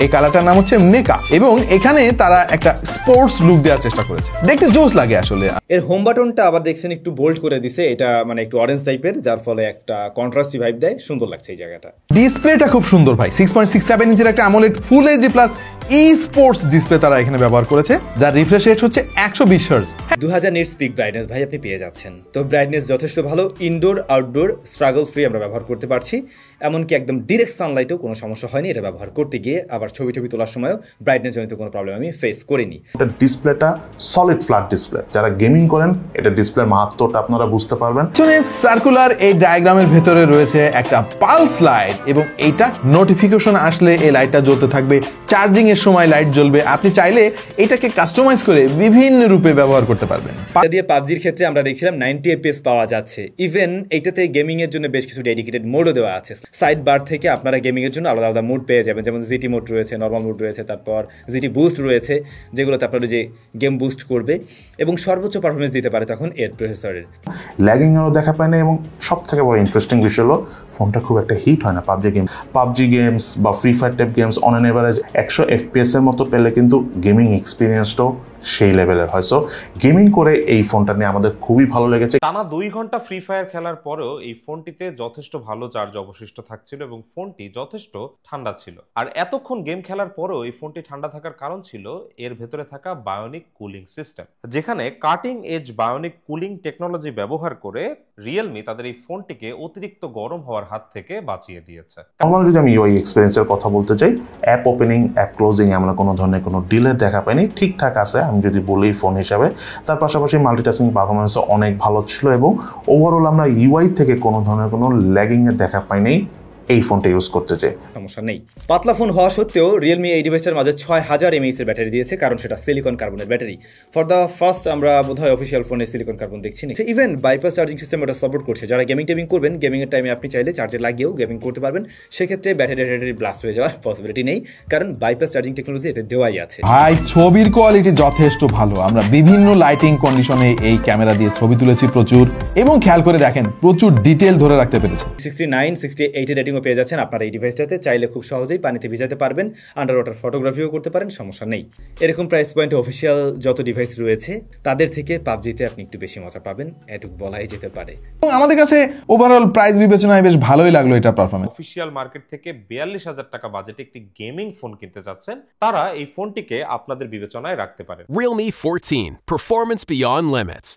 এই কালারটার নাম হচ্ছে মেকা, এবং এখানে তারা একটা স্পোর্টস লুক দেওয়ার চেষ্টা করেছে, দেখতে জোস লাগে আসলে। এর হোম বাটনটা আবার দেখছেন একটু বোল্ড করে দিছে, এটা মানে একটু অরেঞ্জ টাইপের, যার ফলে একটা কন্ট্রাস্টি ভাইব দেয়, সুন্দর লাগছে এই জায়গাটা। ডিসপ্লেটা খুব সুন্দর ভাই, 6.67 ইঞ্চের একটা AMOLED full HD plus E sports display তারা এখানে ব্যবহার করেছে, যার রিফ্রেশ রেট হচ্ছে 120 হার্টজ। 2000 নিটস পিক ব্রাইটনেস ভাই আপনি পেয়ে যাচ্ছেন। তো ব্রাইটনেস যথেষ্ট ভালো, ইনডোর আউটডোর স্ট্রাগল ফ্রি আমরা ব্যবহার করতে পারছি, এমনকি একদম ডিরেক্ট সানলাইটেও কোনো সমস্যা হয়নি এটা ব্যবহার করতে গিয়ে। আবার ছবি তোলার সময়ও ব্রাইটনেস জনিত কোনো প্রবলেম আমি ফেস করিনি। এটা ডিসপ্লেটা সলিড ফ্ল্যাট ডিসপ্লে, যারা গেমিং করেন এটা ডিসপ্লের মাহাত্ম্যটা আপনারা বুঝতে পারবেন। সার্কুলার এই ডায়াগ্রামের ভেতরে রয়েছে একটা পালস লাইট, এবং এইটা নোটিফিকেশন আসলে এই লাইটটা জ্বলতে থাকবে, চার্জিং এর সময় লাইট জ্বলবে। আপনি চাইলে এটাকে কাস্টমাইজ করে বিভিন্ন রূপে ব্যবহার করতে পারবেন। এটা দিয়ে পাবজির ক্ষেত্রে আমরা দেখছিলাম 90 FPS পাওয়া যাচ্ছে। ইভেন এইটাতে গেমিং এর জন্য বেশ কিছু ডেডিকেটেড মোডও দেওয়া আছে। সাইড বার থেকে আপনারা গেমিং এর জন্য আলাদা আলাদা মোড পেয়ে যাবেন, যেমন জিটি মোড রয়েছে, নর্মাল মোড রয়েছে, তারপর জিটি বুস্ট রয়েছে, যেগুলোতে আপনারা যে গেম বুস্ট করবে এবং সর্বোচ্চ পারফরমেন্স দিতে পারে তখন এর প্রসেসরের। ল্যাগিং এরও দেখা পায় না, এবং সব থেকে বড় ইন্টারেস্টিং বিষয় হলো ফোনটা খুব একটা হিট হয় না। পাবজি গেমস বা free fire type games on an average 100 FPS এর মতো পেলে কিন্তু গেমিং এক্সপিরিয়েন্সটাও সেই লেভেলের হয়। সো গেমিং করে এই ফোনটা নিয়ে আমাদের খুবই ভালো লেগেছে। টানা 2 ঘন্টা ফ্রি ফায়ার খেলার পরেও এই ফোনটিতে যথেষ্ট ভালো চার্জ অবশিষ্ট থাকছিল এবং ফোনটি যথেষ্ট ঠান্ডা ছিল। আর এতক্ষণ গেম খেলার পরেও এই ফোনটি ঠান্ডা থাকার কারণ ছিল এর ভেতরে থাকা বায়োনিক কুলিং সিস্টেম, যেখানে cutting edge bionic cooling technology ব্যবহার করে রিয়েলমি তাদের এই ফোনটিকে অতিরিক্ত গরম হওয়ার হাত থেকে বাঁচিয়ে দিয়েছে। নর্মাল যদি আমি ইউআই এক্সপিরিয়েন্সের কথা বলতে চাই, অ্যাপ ওপেনিং অ্যাপ ক্লোজিং আমরা কোনো ধরনের কোনো ডিলে দেখা পাইনি, ঠিকঠাক আছে আমি যদি বলি ফোন হিসাবে। তার পাশাপাশি মাল্টিটাস্কিং পারফরমেন্সও অনেক ভালো ছিল, এবং ওভারঅল আমরা ইউআই থেকে কোনো ধরনের কোনো ল্যাগিং এর দেখা পাইনি এই ফোনটা ইউজ করতে চাই। সমস্যা নেই। পাতলা ফোন হওয়া সত্ত্বেও রিয়েলমি এই ডিভাইসটার মাঝে 6000 mAh এর ব্যাটারি দিয়েছে, কারণ সেটা সিলিকন কার্বনের ব্যাটারি। ফর দ্য ফার্স্ট আমরা বোধহয় অফিসিয়াল ফোনে সিলিকন কার্বন দেখছি না। ইভেন বাইপাস চার্জিং সিস্টেম এটা সাপোর্ট করছে, যারা গেমিং করবেন, গেমিংয়ের টাইমে আপনি চাইলে চার্জে লাগিয়েও গেমিং করতে পারবেন, সেক্ষেত্রে ব্যাটারি ব্লাস্ট হয়ে যাওয়ার পসিবিলিটি নেই, কারণ বাইপাস চার্জিং টেকনোলজি এতে দেওয়াই আছে। ভাই ছবির কোয়ালিটি যথেষ্ট ভালো, আমরা বিভিন্ন লাইটিং কন্ডিশনে এই ক্যামেরা দিয়ে ছবি তুলেছি প্রচুর, এবং খেয়াল করে দেখেন প্রচুর ডিটেল ধরে রাখতে পেরেছি। 69, 68 এর রেটিংও পেয়ে যাচ্ছেন আপনারা এই ডিভাইসটাতে, চাইলে খুব সহজেই পানিতে ভিজাতে পারবেন, আন্ডার ওয়াটার ফটোগ্রাফিও করতে পারেন, সমস্যা নেই। এরকম প্রাইস পয়েন্টে অফিসিয়াল যত ডিভাইস রয়েছে তাদের থেকে পাবজিতে আপনি একটু বেশি মজা পাবেন, এটুকু বলাই যেতে পারে। এবং আমাদের কাছে ওভারঅল প্রাইস বিবেচনায় বেশ ভালোই লাগলো এটা পারফরম্যান্স। অফিসিয়াল মার্কেট থেকে 42,000 টাকা বাজেটে একটি গেমিং ফোন কিনতে চাচ্ছেন, তারা এই ফোনটিকে আপনাদের বিবেচনায় রাখতে পারেন। Realme 14, performance beyond limits.